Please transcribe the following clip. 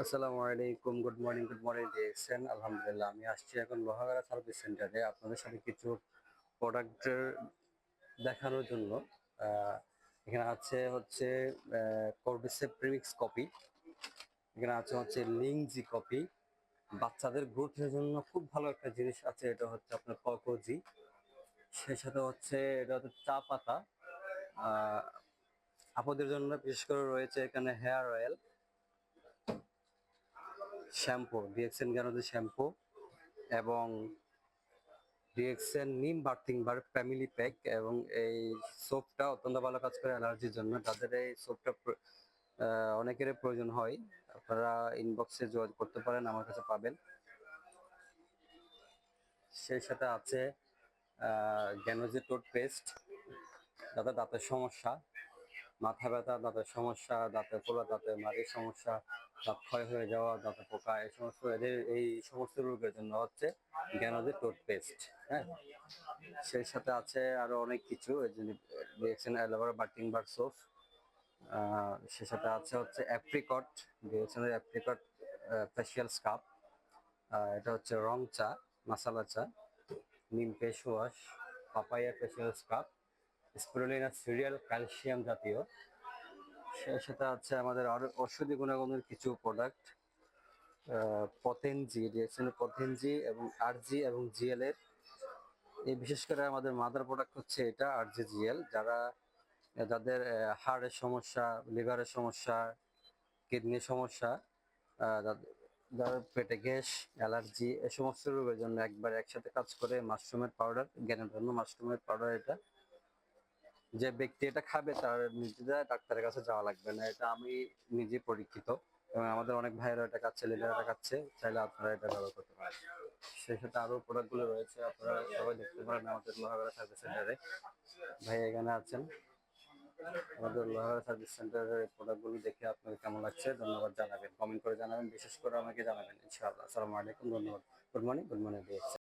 আসসালামু আলাইকুম, good morning দেখছেন। আলহামদুলিল্লাহ, আমি আসছি এখন লোহাগাড়া সার্ভিস সেন্টারে আপনাদের সাথে কিছু প্রোডাক্টের দেখানোর জন্য। আহ, এখানে আছে হচ্ছে কর্ডিসেপ প্রিমিক্স কপি, এখানে আছে হচ্ছে লিংজি কপি। বাচ্চাদের গ্রোথের জন্য খুব ভালো একটা জিনিস আছে, এটা হচ্ছে আপনার ককোজি। সেই সাথে হচ্ছে এটা হচ্ছে চা পাতা। আহ, আপুদের জন্য বিশেষ করে রয়েছে এখানে hair oil, shampoo, DXN Ganozhi shampoo, এবং DXN neem bathing bar family pack. এবং এই সোপটা অত্যন্ত ভালো কাজ করে অ্যালার্জির জন্য। তাদের এই সোপটা অনেকেরই প্রয়োজন হয়। আপনারা ইনবক্সে যোগাযোগ করতে পারেন, আমার কাছে পাবেন। সেই সাথে আছে গ্যানোজি টুথপেস্ট। যাদের দাঁতের সমস্যা, মাথা ব্যথা, দাঁতের সমস্যা, দাঁতের ফোলা, দাঁতের মাড়ির সমস্যা, দাঁত ক্ষয় হয়ে যাওয়া, দাঁতে পোকা, এই সমস্ত এই সমস্ত রোগের জন্য হচ্ছে গ্যানোজি টুথপেস্ট। হ্যাঁ, সেই সাথে আছে আরো অনেক কিছু, DXN aloe vera bathing bar soap. সে সাথে আছে হচ্ছে অ্যাপ্রিকট, ডিএক্সএনের অ্যাপ্রিকট ফেসিয়াল স্কাব। এটা হচ্ছে রং চা, মাসালা চা, neem face wash, papaya facial scrub, spirulina cereal calcium জাতীয়। সেই সাথে আছে আমাদের আরো ঔষধি গুণাগুণের কিছু প্রোডাক্ট, পতেনজি, ডিএক্সএনের পতেনজি এবং আরজি এবং জিএল এর। এই বিশেষ করে আমাদের মাদার প্রোডাক্ট হচ্ছে এটা আরজি জিএল। যাদের হার্টের সমস্যা, লিভারের সমস্যা, কিডনির সমস্যা, যাদের পেটে গ্যাস, অ্যালার্জি, এ সমস্ত রোগের জন্য একবার একসাথে কাজ করে মাশরুমের পাউডার, জ্ঞানের জন্য মাশরুমের পাউডার। এটা যে ব্যক্তি এটা খাবে তার নিজেদের ডাক্তারের কাছে যাওয়া লাগবে না, এটা আমি নিজে পরীক্ষিত। এবং আমাদের অনেক ভাইয়েরা এটা খাচ্ছে, ছেলেরা এটা খাচ্ছে, চাইলে আপনারা এটা ব্যবহার করতে পারেন। সেই সাথে আরো প্রোডাক্ট গুলো রয়েছে, আপনারা সবাই দেখতে পারেন আমাদের লোহাগড়া সার্ভিস সেন্টারে। ভাই এখানে আছেন। আমাদের লোহাগড়া সার্ভিস সেন্টারের প্রোডাক্ট গুলো দেখে আপনাকে কেমন লাগছে ধন্যবাদ জানাবেন, কমেন্ট করে জানাবেন, বিশেষ করে আমাকে জানাবেন ইনশাআল্লাহ। আসসালামু আলাইকুম, ধন্যবাদ। Good morning.